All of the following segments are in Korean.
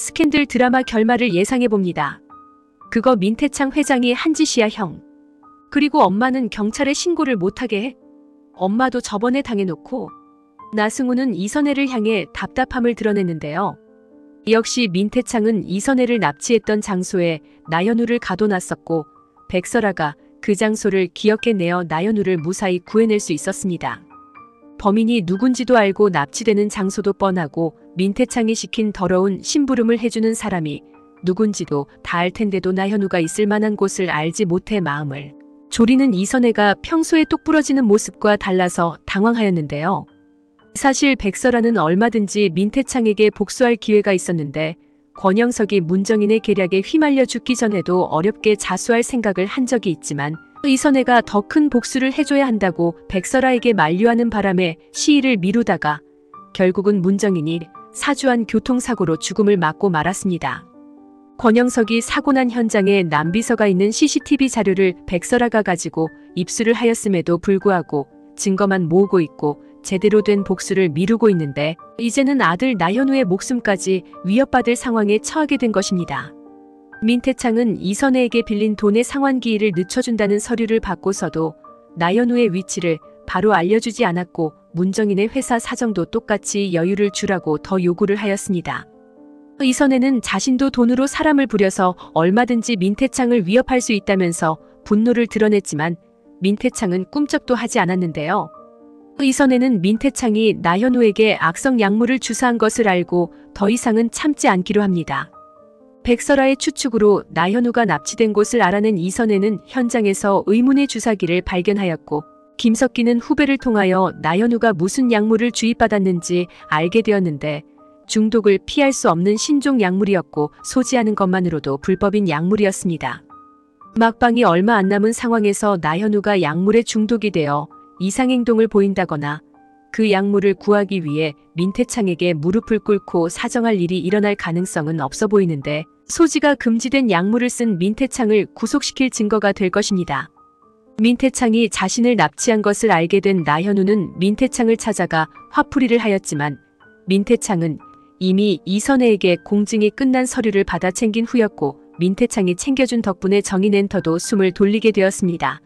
스캔들 드라마 결말을 예상해봅니다. 그거 민태창 회장이 한 짓이야, 형. 그리고 엄마는 경찰에 신고를 못하게 해. 엄마도 저번에 당해놓고. 나승우는 이선혜를 향해 답답함을 드러냈는데요. 역시 민태창은 이선혜를 납치했던 장소에 나연우를 가둬놨었고 백설아가 그 장소를 기억해내어 나연우를 무사히 구해낼 수 있었습니다. 범인이 누군지도 알고 납치되는 장소도 뻔하고 민태창이 시킨 더러운 심부름을 해주는 사람이 누군지도 다 알 텐데도 나연우가 있을 만한 곳을 알지 못해 마음을 졸이는 이선혜가 평소에 똑부러지는 모습과 달라서 당황하였는데요. 사실 백설아는 얼마든지 민태창에게 복수할 기회가 있었는데 권영석이 문정인의 계략에 휘말려 죽기 전에도 어렵게 자수할 생각을 한 적이 있지만 이선혜가 더 큰 복수를 해줘야 한다고 백설아에게 만류하는 바람에 시일을 미루다가 결국은 문정인이 사주한 교통사고로 죽음을 맞고 말았습니다. 권영석이 사고 난 현장에 남비서가 있는 CCTV 자료를 백설아가 가지고 입수를 하였음에도 불구하고 증거만 모으고 있고 제대로 된 복수를 미루고 있는데 이제는 아들 나현우의 목숨까지 위협받을 상황에 처하게 된 것입니다. 민태창은 이선혜에게 빌린 돈의 상환기일을 늦춰준다는 서류를 받고서도 나현우의 위치를 바로 알려주지 않았고 문정인의 회사 사정도 똑같이 여유를 주라고 더 요구를 하였습니다. 이선혜는 자신도 돈으로 사람을 부려서 얼마든지 민태창을 위협할 수 있다면서 분노를 드러냈지만 민태창은 꿈쩍도 하지 않았는데요. 이선혜는 민태창이 나현우에게 악성 약물을 주사한 것을 알고 더 이상은 참지 않기로 합니다. 백설아의 추측으로 나현우가 납치된 곳을 알아낸 이선혜는 현장에서 의문의 주사기를 발견하였고 김석기는 후배를 통하여 나현우가 무슨 약물을 주입받았는지 알게 되었는데 중독을 피할 수 없는 신종 약물이었고 소지하는 것만으로도 불법인 약물이었습니다. 막방이 얼마 안 남은 상황에서 나현우가 약물에 중독이 되어 이상행동을 보인다거나 그 약물을 구하기 위해 민태창에게 무릎을 꿇고 사정할 일이 일어날 가능성은 없어 보이는데 소지가 금지된 약물을 쓴 민태창을 구속시킬 증거가 될 것입니다. 민태창이 자신을 납치한 것을 알게 된 나현우는 민태창을 찾아가 화풀이를 하였지만 민태창은 이미 이선혜에게 공증이 끝난 서류를 받아 챙긴 후였고 민태창이 챙겨준 덕분에 정인엔터도 숨을 돌리게 되었습니다.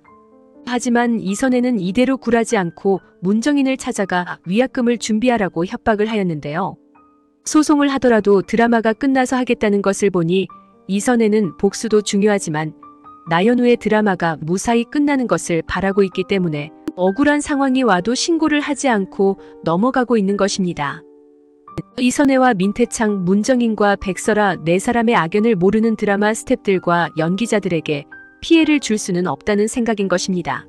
하지만 이선혜는 이대로 굴하지 않고 문정인을 찾아가 위약금을 준비하라고 협박을 하였는데요. 소송을 하더라도 드라마가 끝나서 하겠다는 것을 보니 이선혜는 복수도 중요하지만 나연우의 드라마가 무사히 끝나는 것을 바라고 있기 때문에 억울한 상황이 와도 신고를 하지 않고 넘어가고 있는 것입니다. 이선혜와 민태창, 문정인과 백설아 네 사람의 악연을 모르는 드라마 스태프들과 연기자들에게 피해를 줄 수는 없다는 생각인 것입니다.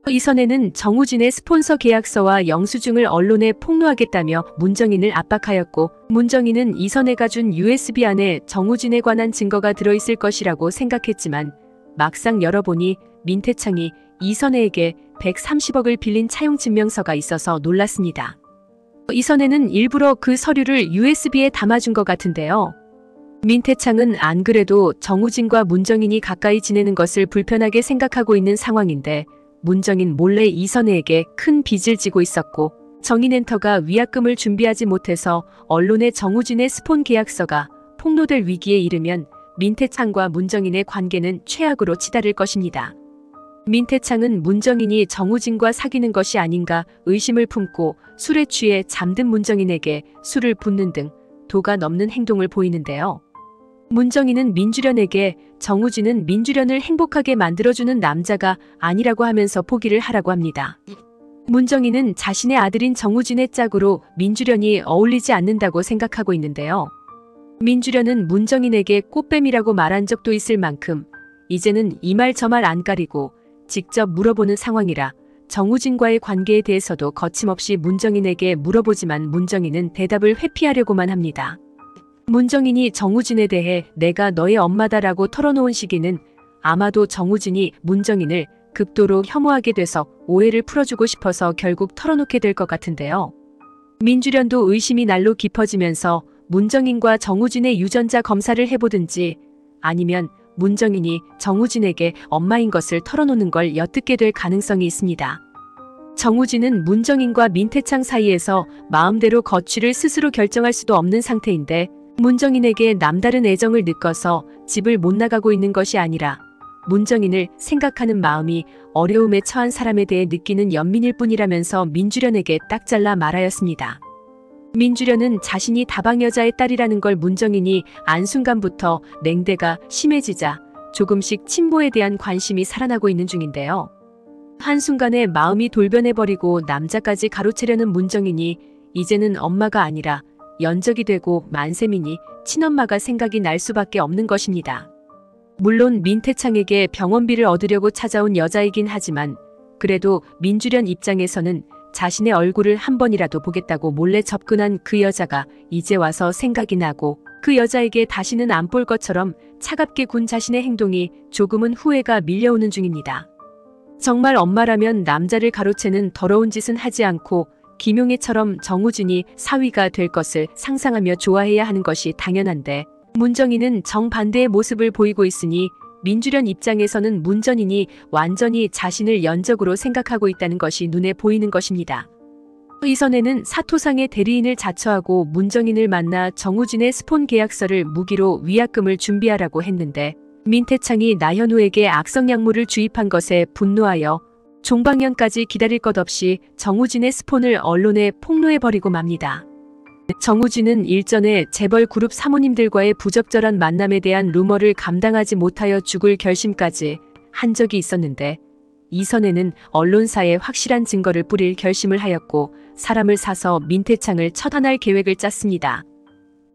이선혜는 정우진의 스폰서 계약서와 영수증을 언론에 폭로하겠다며 문정인을 압박하였고 문정인은 이선혜가 준 USB 안에 정우진에 관한 증거가 들어있을 것이라고 생각했지만 막상 열어보니 민태창이 이선혜에게 130억을 빌린 차용증명서가 있어서 놀랐습니다. 이선혜는 일부러 그 서류를 USB에 담아준 것 같은데요. 민태창은 안 그래도 정우진과 문정인이 가까이 지내는 것을 불편하게 생각하고 있는 상황인데 문정인 몰래 이선혜에게 큰 빚을 지고 있었고 정인엔터가 위약금을 준비하지 못해서 언론에 정우진의 스폰 계약서가 폭로될 위기에 이르면 민태창과 문정인의 관계는 최악으로 치달을 것입니다. 민태창은 문정인이 정우진과 사귀는 것이 아닌가 의심을 품고 술에 취해 잠든 문정인에게 술을 붓는 등 도가 넘는 행동을 보이는데요. 문정인은 민주련에게 정우진은 민주련을 행복하게 만들어주는 남자가 아니라고 하면서 포기를 하라고 합니다. 문정인은 자신의 아들인 정우진의 짝으로 민주련이 어울리지 않는다고 생각하고 있는데요. 민주련은 문정인에게 꽃뱀이라고 말한 적도 있을 만큼 이제는 이 말 저 말 안 가리고 직접 물어보는 상황이라 정우진과의 관계에 대해서도 거침없이 문정인에게 물어보지만 문정인은 대답을 회피하려고만 합니다. 문정인이 정우진에 대해 내가 너의 엄마다라고 털어놓은 시기는 아마도 정우진이 문정인을 극도로 혐오하게 돼서 오해를 풀어주고 싶어서 결국 털어놓게 될 것 같은데요. 민주련도 의심이 날로 깊어지면서 문정인과 정우진의 유전자 검사를 해보든지 아니면 문정인이 정우진에게 엄마인 것을 털어놓는 걸 엿듣게 될 가능성이 있습니다. 정우진은 문정인과 민태창 사이에서 마음대로 거취를 스스로 결정할 수도 없는 상태인데 문정인에게 남다른 애정을 느껴서 집을 못 나가고 있는 것이 아니라 문정인을 생각하는 마음이 어려움에 처한 사람에 대해 느끼는 연민일 뿐이라면서 민주련에게 딱 잘라 말하였습니다. 민주련은 자신이 다방 여자의 딸이라는 걸 문정인이 안 순간부터 냉대가 심해지자 조금씩 친모에 대한 관심이 살아나고 있는 중인데요. 한순간에 마음이 돌변해버리고 남자까지 가로채려는 문정인이 이제는 엄마가 아니라 연적이 되고 만세민이 친엄마가 생각이 날 수밖에 없는 것입니다. 물론 민태창에게 병원비를 얻으려고 찾아온 여자이긴 하지만 그래도 민주련 입장에서는 자신의 얼굴을 한 번이라도 보겠다고 몰래 접근한 그 여자가 이제 와서 생각이 나고 그 여자에게 다시는 안 볼 것처럼 차갑게 군 자신의 행동이 조금은 후회가 밀려오는 중입니다. 정말 엄마라면 남자를 가로채는 더러운 짓은 하지 않고 김용애처럼 정우진이 사위가 될 것을 상상하며 좋아해야 하는 것이 당연한데 문정인은 정반대의 모습을 보이고 있으니 민주련 입장에서는 문정인이 완전히 자신을 연적으로 생각하고 있다는 것이 눈에 보이는 것입니다. 이선에는 사토상의 대리인을 자처하고 문정인을 만나 정우진의 스폰 계약서를 무기로 위약금을 준비하라고 했는데 민태창이 나현우에게 악성약물을 주입한 것에 분노하여 종방년까지 기다릴 것 없이 정우진의 스폰을 언론에 폭로해버리고 맙니다. 정우진은 일전에 재벌 그룹 사모님들과의 부적절한 만남에 대한 루머를 감당하지 못하여 죽을 결심까지 한 적이 있었는데 이선에는 언론사에 확실한 증거를 뿌릴 결심을 하였고 사람을 사서 민태창을 처단할 계획을 짰습니다.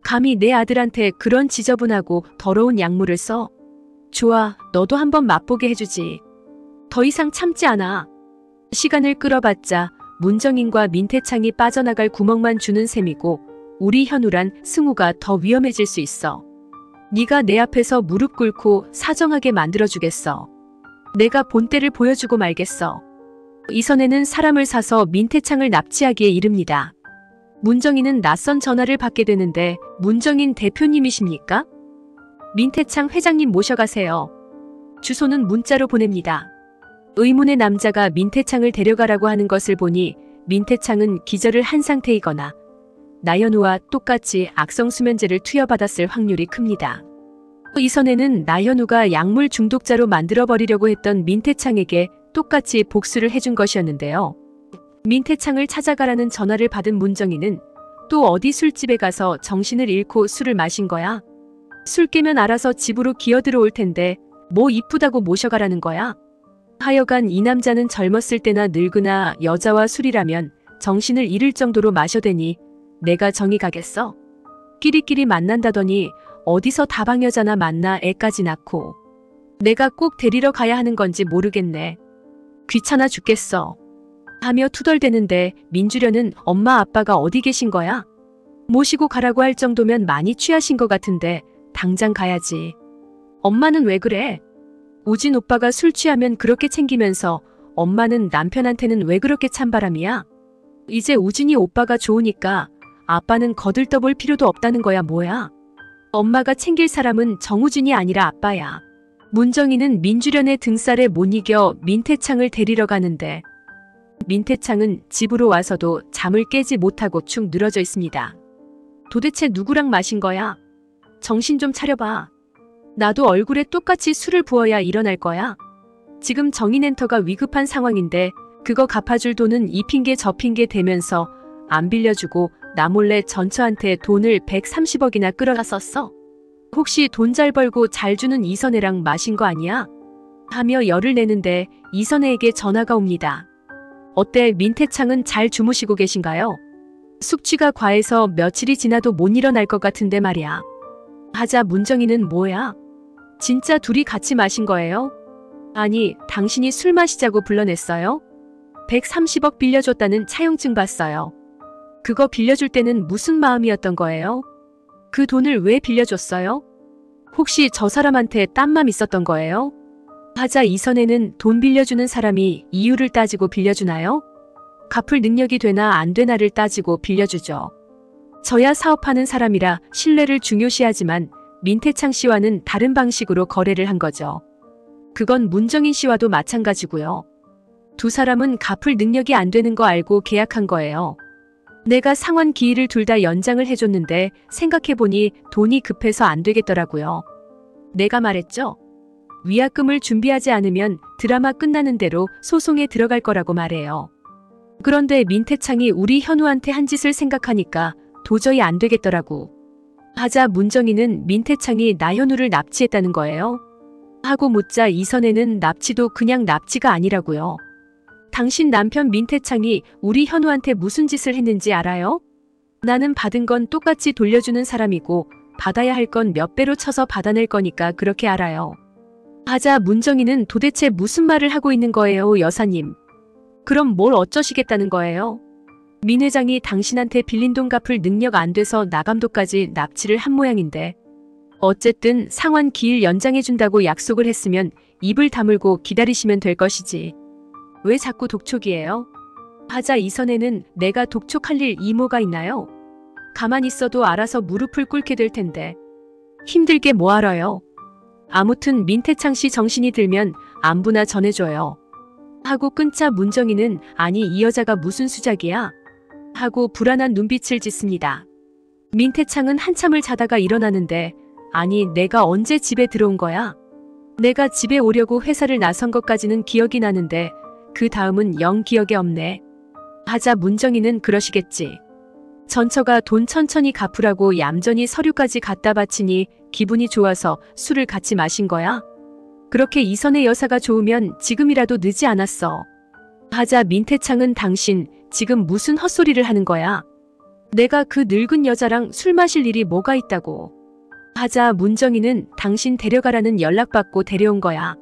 감히 내 아들한테 그런 지저분하고 더러운 약물을 써? 좋아, 너도 한번 맛보게 해주지. 더 이상 참지 않아. 시간을 끌어봤자 문정인과 민태창이 빠져나갈 구멍만 주는 셈이고 우리 현우란 승우가 더 위험해질 수 있어. 네가 내 앞에서 무릎 꿇고 사정하게 만들어주겠어. 내가 본때를 보여주고 말겠어. 이선에는 사람을 사서 민태창을 납치하기에 이릅니다. 문정인은 낯선 전화를 받게 되는데 문정인 대표님이십니까? 민태창 회장님 모셔가세요. 주소는 문자로 보냅니다. 의문의 남자가 민태창을 데려가라고 하는 것을 보니 민태창은 기절을 한 상태이거나 나현우와 똑같이 악성수면제를 투여받았을 확률이 큽니다. 이선에는 나현우가 약물 중독자로 만들어버리려고 했던 민태창에게 똑같이 복수를 해준 것이었는데요. 민태창을 찾아가라는 전화를 받은 문정인은 또 어디 술집에 가서 정신을 잃고 술을 마신 거야? 술 깨면 알아서 집으로 기어들어올 텐데 뭐 이쁘다고 모셔가라는 거야? 하여간 이 남자는 젊었을 때나 늙으나 여자와 술이라면 정신을 잃을 정도로 마셔대니 내가 정이 가겠어? 끼리끼리 만난다더니 어디서 다방 여자나 만나 애까지 낳고 내가 꼭 데리러 가야 하는 건지 모르겠네. 귀찮아 죽겠어. 하며 투덜대는데 민주련은 엄마 아빠가 어디 계신 거야? 모시고 가라고 할 정도면 많이 취하신 것 같은데 당장 가야지. 엄마는 왜 그래? 우진 오빠가 술 취하면 그렇게 챙기면서 엄마는 남편한테는 왜 그렇게 찬바람이야? 이제 우진이 오빠가 좋으니까 아빠는 거들떠볼 필요도 없다는 거야 뭐야? 엄마가 챙길 사람은 정우진이 아니라 아빠야. 문정인은 민주련의 등살에 못 이겨 민태창을 데리러 가는데 민태창은 집으로 와서도 잠을 깨지 못하고 축 늘어져 있습니다. 도대체 누구랑 마신 거야? 정신 좀 차려봐. 나도 얼굴에 똑같이 술을 부어야 일어날 거야. 지금 정인엔터가 위급한 상황인데 그거 갚아줄 돈은 이 핑계 저 핑계 대면서 안 빌려주고 나 몰래 전처한테 돈을 130억이나 끌어다 썼어. 혹시 돈 잘 벌고 잘 주는 이선혜랑 마신 거 아니야? 하며 열을 내는데 이선혜에게 전화가 옵니다. 어때 민태창은 잘 주무시고 계신가요? 숙취가 과해서 며칠이 지나도 못 일어날 것 같은데 말이야. 하자 문정인은 뭐야? 진짜 둘이 같이 마신 거예요? 아니 당신이 술 마시자고 불러냈어요? 130억 빌려줬다는 차용증 봤어요. 그거 빌려줄 때는 무슨 마음이었던 거예요? 그 돈을 왜 빌려줬어요? 혹시 저 사람한테 딴맘 있었던 거예요? 하자 이선에는 돈 빌려주는 사람이 이유를 따지고 빌려주나요? 갚을 능력이 되나 안 되나를 따지고 빌려주죠. 저야 사업하는 사람이라 신뢰를 중요시하지만 민태창 씨와는 다른 방식으로 거래를 한 거죠. 그건 문정인 씨와도 마찬가지고요. 두 사람은 갚을 능력이 안 되는 거 알고 계약한 거예요. 내가 상환 기일을 둘 다 연장을 해줬는데 생각해보니 돈이 급해서 안 되겠더라고요. 내가 말했죠. 위약금을 준비하지 않으면 드라마 끝나는 대로 소송에 들어갈 거라고 말해요. 그런데 민태창이 우리 현우한테 한 짓을 생각하니까 도저히 안 되겠더라고. 하자 문정희는 민태창이 나 현우를 납치했다는 거예요. 하고 묻자 이선혜는 납치도 그냥 납치가 아니라고요. 당신 남편 민태창이 우리 현우한테 무슨 짓을 했는지 알아요? 나는 받은 건 똑같이 돌려주는 사람이고 받아야 할 건 몇 배로 쳐서 받아낼 거니까 그렇게 알아요. 하자 문정희는 도대체 무슨 말을 하고 있는 거예요, 여사님? 그럼 뭘 어쩌시겠다는 거예요? 민 회장이 당신한테 빌린 돈 갚을 능력 안 돼서 나감독까지 납치를 한 모양인데 어쨌든 상환 기일 연장해준다고 약속을 했으면 입을 다물고 기다리시면 될 것이지. 왜 자꾸 독촉이에요? 하자 이선혜는 내가 독촉할 일 이모가 있나요? 가만히 있어도 알아서 무릎을 꿇게 될 텐데. 힘들게 뭐하러요? 아무튼 민태창 씨 정신이 들면 안부나 전해줘요. 하고 끊자 문정희는 아니 이 여자가 무슨 수작이야? 하고 불안한 눈빛을 짓습니다. 민태창은 한참을 자다가 일어나는데 아니 내가 언제 집에 들어온 거야? 내가 집에 오려고 회사를 나선 것까지는 기억이 나는데 그 다음은 영 기억에 없네. 하자 문정희는 그러시겠지. 전처가 돈 천천히 갚으라고 얌전히 서류까지 갖다 바치니 기분이 좋아서 술을 같이 마신 거야? 그렇게 이선혜 여사가 좋으면 지금이라도 늦지 않았어. 하자 민태창은 당신 지금 무슨 헛소리를 하는 거야? 내가 그 늙은 여자랑 술 마실 일이 뭐가 있다고. 하자 문정희는 당신 데려가라는 연락받고 데려온 거야.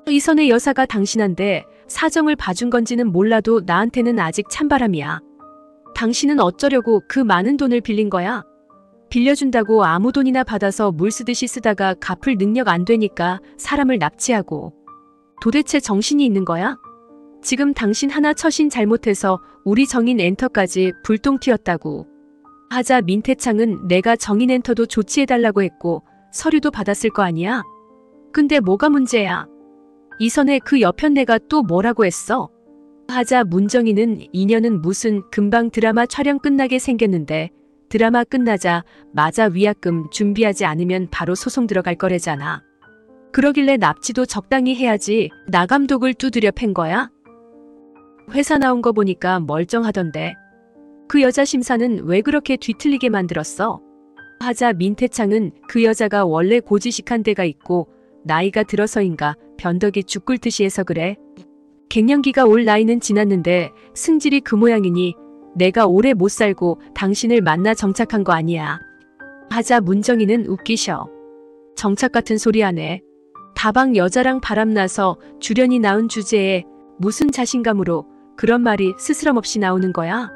이선혜 여사가 당신한테 사정을 봐준 건지는 몰라도 나한테는 아직 찬바람이야. 당신은 어쩌려고 그 많은 돈을 빌린 거야? 빌려준다고 아무 돈이나 받아서 물 쓰듯이 쓰다가 갚을 능력 안 되니까 사람을 납치하고. 도대체 정신이 있는 거야? 지금 당신 하나 처신 잘못해서 우리 정인 엔터까지 불똥 튀었다고. 하자 민태창은 내가 정인 엔터도 조치해달라고 했고 서류도 받았을 거 아니야? 근데 뭐가 문제야? 이선혜 그 여편네가 또 뭐라고 했어? 하자 문정희는 인연은 무슨 금방 드라마 촬영 끝나게 생겼는데 드라마 끝나자 맞아 위약금 준비하지 않으면 바로 소송 들어갈 거래잖아. 그러길래 납치도 적당히 해야지 나 감독을 두드려 팬 거야? 회사 나온 거 보니까 멀쩡하던데. 그 여자 심사는 왜 그렇게 뒤틀리게 만들었어? 하자 민태창은 그 여자가 원래 고지식한 데가 있고 나이가 들어서인가 변덕이 죽 꿇듯이 해서 그래. 갱년기가 올 나이는 지났는데 승질이 그 모양이니 내가 오래 못 살고 당신을 만나 정착한 거 아니야. 하자 문정희는 웃기셔. 정착 같은 소리 하네. 다방 여자랑 바람나서 주련이 나온 주제에 무슨 자신감으로 그런 말이 스스럼없이 나오는 거야?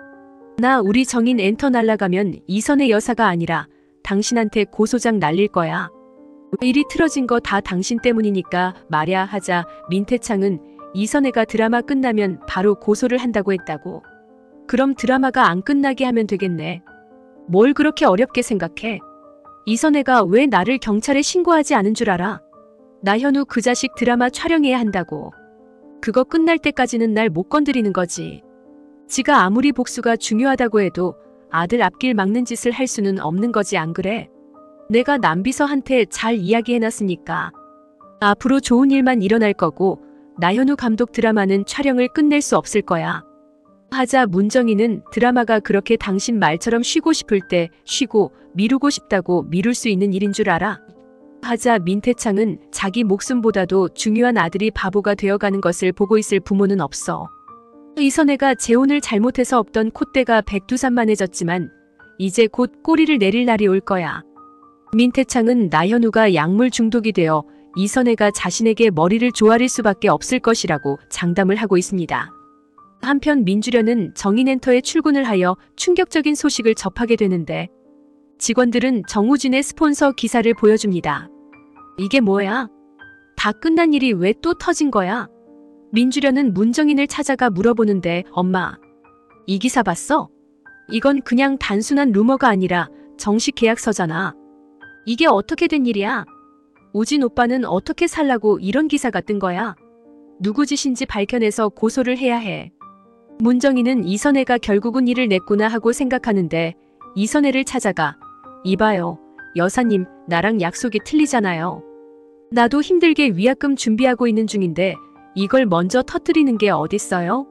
나 우리 정인 엔터 날라가면 이선혜 여사가 아니라 당신한테 고소장 날릴 거야. 일이 틀어진 거 다 당신 때문이니까 말야. 하자 민태창은 이선혜가 드라마 끝나면 바로 고소를 한다고 했다고. 그럼 드라마가 안 끝나게 하면 되겠네. 뭘 그렇게 어렵게 생각해? 이선혜가 왜 나를 경찰에 신고하지 않은 줄 알아? 나 현우 그 자식 드라마 촬영해야 한다고. 그거 끝날 때까지는 날 못 건드리는 거지. 지가 아무리 복수가 중요하다고 해도 아들 앞길 막는 짓을 할 수는 없는 거지 안 그래? 내가 남비서한테 잘 이야기해놨으니까. 앞으로 좋은 일만 일어날 거고 나현우 감독 드라마는 촬영을 끝낼 수 없을 거야. 하자 문정희는 드라마가 그렇게 당신 말처럼 쉬고 싶을 때 쉬고 미루고 싶다고 미룰 수 있는 일인 줄 알아? 하자 민태창은 자기 목숨보다도 중요한 아들이 바보가 되어가는 것을 보고 있을 부모는 없어. 이선혜가 재혼을 잘못해서 없던 콧대가 백두산만해졌지만 이제 곧 꼬리를 내릴 날이 올 거야. 민태창은 나현우가 약물 중독이 되어 이선혜가 자신에게 머리를 조아릴 수밖에 없을 것이라고 장담을 하고 있습니다. 한편 민주련은 정인엔터에 출근을 하여 충격적인 소식을 접하게 되는데 직원들은 정우진의 스폰서 기사를 보여줍니다. 이게 뭐야? 다 끝난 일이 왜 또 터진 거야? 민주련은 문정인을 찾아가 물어보는데 엄마, 이 기사 봤어? 이건 그냥 단순한 루머가 아니라 정식 계약서잖아. 이게 어떻게 된 일이야? 우진 오빠는 어떻게 살라고 이런 기사가 뜬 거야? 누구 짓인지 밝혀내서 고소를 해야 해. 문정희는 이선혜가 결국은 일을 냈구나 하고 생각하는데 이선혜를 찾아가 이봐요. 여사님, 나랑 약속이 틀리잖아요. 나도 힘들게 위약금 준비하고 있는 중인데 이걸 먼저 터뜨리는 게 어딨어요?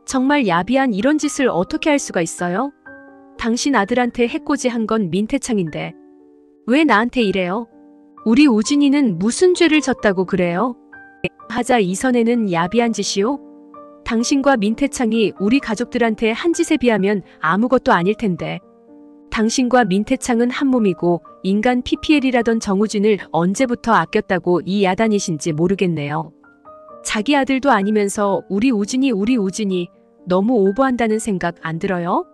정말 야비한 이런 짓을 어떻게 할 수가 있어요? 당신 아들한테 해코지한 건 민태창인데 왜 나한테 이래요? 우리 우진이는 무슨 죄를 졌다고 그래요? 하자 이선혜는 야비한 짓이요? 당신과 민태창이 우리 가족들한테 한 짓에 비하면 아무것도 아닐 텐데. 당신과 민태창은 한 몸이고 인간 PPL이라던 정우진을 언제부터 아꼈다고 이 야단이신지 모르겠네요. 자기 아들도 아니면서 우리 우진이 너무 오버한다는 생각 안 들어요?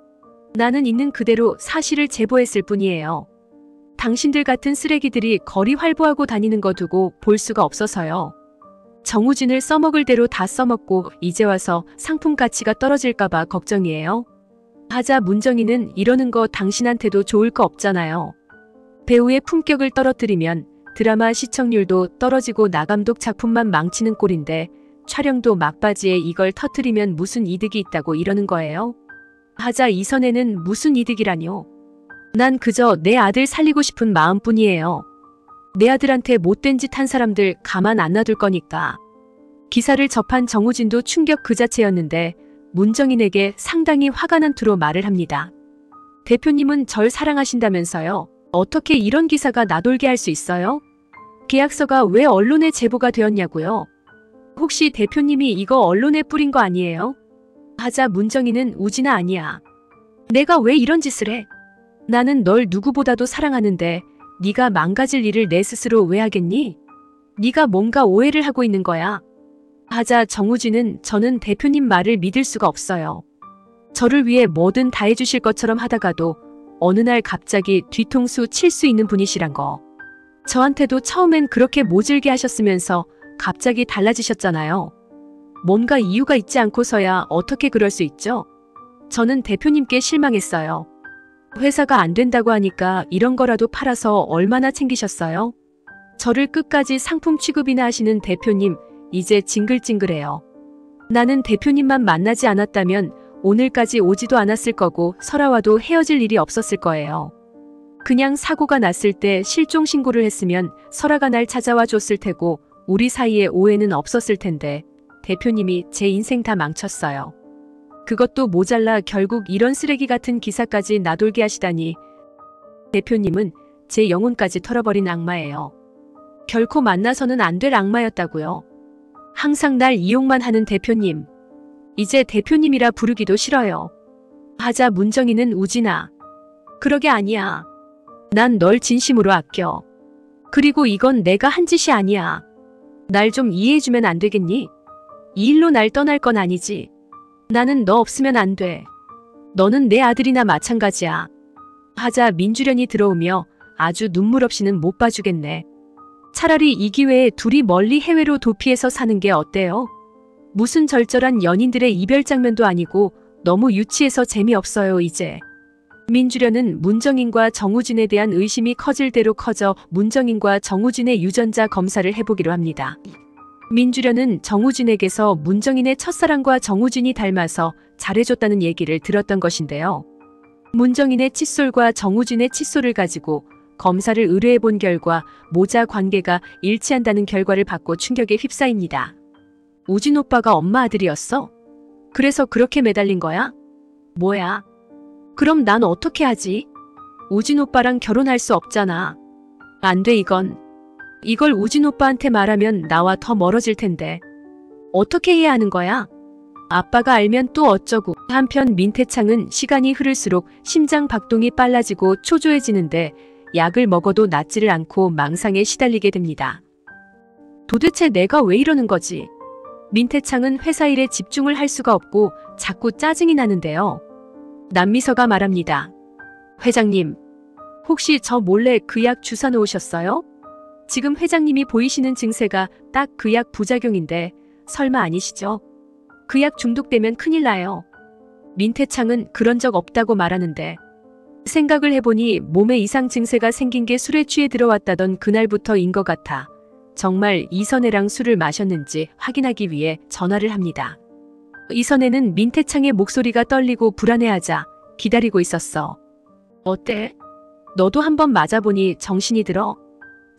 나는 있는 그대로 사실을 제보했을 뿐이에요. 당신들 같은 쓰레기들이 거리 활보하고 다니는 거 두고 볼 수가 없어서요. 정우진을 써먹을 대로 다 써먹고 이제 와서 상품 가치가 떨어질까봐 걱정이에요. 하자 문정희는 이러는 거 당신한테도 좋을 거 없잖아요. 배우의 품격을 떨어뜨리면 드라마 시청률도 떨어지고 나감독 작품만 망치는 꼴인데 촬영도 막바지에 이걸 터뜨리면 무슨 이득이 있다고 이러는 거예요? 하자 이선혜는 무슨 이득이라뇨? 난 그저 내 아들 살리고 싶은 마음뿐이에요. 내 아들한테 못된 짓 한 사람들 가만 안 놔둘 거니까. 기사를 접한 정우진도 충격 그 자체였는데 문정인에게 상당히 화가 난 투로 말을 합니다. 대표님은 절 사랑하신다면서요. 어떻게 이런 기사가 나돌게 할 수 있어요? 계약서가 왜 언론에 제보가 되었냐고요? 혹시 대표님이 이거 언론에 뿌린 거 아니에요? 하자 문정인은 우진아 아니야. 내가 왜 이런 짓을 해? 나는 널 누구보다도 사랑하는데 네가 망가질 일을 내 스스로 왜 하겠니? 네가 뭔가 오해를 하고 있는 거야. 하자 정우진은 저는 대표님 말을 믿을 수가 없어요. 저를 위해 뭐든 다 해주실 것처럼 하다가도 어느 날 갑자기 뒤통수 칠 수 있는 분이시란 거. 저한테도 처음엔 그렇게 모질게 하셨으면서 갑자기 달라지셨잖아요. 뭔가 이유가 있지 않고서야 어떻게 그럴 수 있죠? 저는 대표님께 실망했어요. 회사가 안 된다고 하니까 이런 거라도 팔아서 얼마나 챙기셨어요? 저를 끝까지 상품 취급이나 하시는 대표님, 이제 징글징글해요. 나는 대표님만 만나지 않았다면 오늘까지 오지도 않았을 거고 설아와도 헤어질 일이 없었을 거예요. 그냥 사고가 났을 때 실종 신고를 했으면 설아가 날 찾아와 줬을 테고 우리 사이에 오해는 없었을 텐데 대표님이 제 인생 다 망쳤어요. 그것도 모자라 결국 이런 쓰레기 같은 기사까지 나돌게 하시다니. 대표님은 제 영혼까지 털어버린 악마예요. 결코 만나서는 안 될 악마였다고요. 항상 날 이용만 하는 대표님. 이제 대표님이라 부르기도 싫어요. 하자 문정희는 우진아. 그러게 아니야. 난 널 진심으로 아껴. 그리고 이건 내가 한 짓이 아니야. 날 좀 이해해주면 안 되겠니? 이 일로 날 떠날 건 아니지. 나는 너 없으면 안 돼. 너는 내 아들이나 마찬가지야. 하자 민주련이 들어오며 아주 눈물 없이는 못 봐주겠네. 차라리 이 기회에 둘이 멀리 해외로 도피해서 사는 게 어때요? 무슨 절절한 연인들의 이별 장면도 아니고 너무 유치해서 재미없어요 이제. 민주련은 문정인과 정우진에 대한 의심이 커질 대로 커져 문정인과 정우진의 유전자 검사를 해보기로 합니다. 민주련은 정우진에게서 문정인의 첫사랑과 정우진이 닮아서 잘해줬다는 얘기를 들었던 것인데요. 문정인의 칫솔과 정우진의 칫솔을 가지고 검사를 의뢰해본 결과 모자 관계가 일치한다는 결과를 받고 충격에 휩싸입니다. 우진 오빠가 엄마 아들이었어? 그래서 그렇게 매달린 거야? 뭐야? 그럼 난 어떻게 하지? 우진 오빠랑 결혼할 수 없잖아. 안 돼 이건. 이걸 우진 오빠한테 말하면 나와 더 멀어질 텐데. 어떻게 해야 하는 거야? 아빠가 알면 또 어쩌고. 한편 민태창은 시간이 흐를수록 심장 박동이 빨라지고 초조해지는데 약을 먹어도 낫지를 않고 망상에 시달리게 됩니다. 도대체 내가 왜 이러는 거지? 민태창은 회사 일에 집중을 할 수가 없고 자꾸 짜증이 나는데요. 남미서가 말합니다. 회장님, 혹시 저 몰래 그 약 주사 놓으셨어요? 지금 회장님이 보이시는 증세가 딱 그 약 부작용인데 설마 아니시죠? 그 약 중독되면 큰일 나요. 민태창은 그런 적 없다고 말하는데 생각을 해보니 몸에 이상 증세가 생긴 게 술에 취해 들어왔다던 그날부터인 것 같아 정말 이선혜랑 술을 마셨는지 확인하기 위해 전화를 합니다. 이선혜는 민태창의 목소리가 떨리고 불안해하자 기다리고 있었어. 어때? 너도 한번 맞아보니 정신이 들어?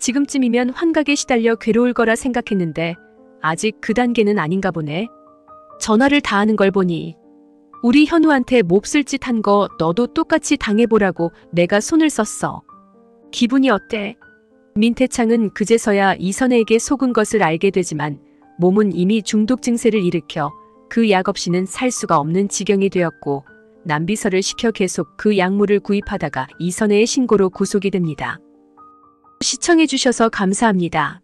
지금쯤이면 환각에 시달려 괴로울 거라 생각했는데 아직 그 단계는 아닌가 보네. 전화를 다 하는 걸 보니 우리 현우한테 몹쓸 짓 한 거 너도 똑같이 당해보라고 내가 손을 썼어. 기분이 어때? 민태창은 그제서야 이선혜에게 속은 것을 알게 되지만 몸은 이미 중독 증세를 일으켜 그 약 없이는 살 수가 없는 지경이 되었고 남비서를 시켜 계속 그 약물을 구입하다가 이선혜의 신고로 구속이 됩니다. 시청해주셔서 감사합니다.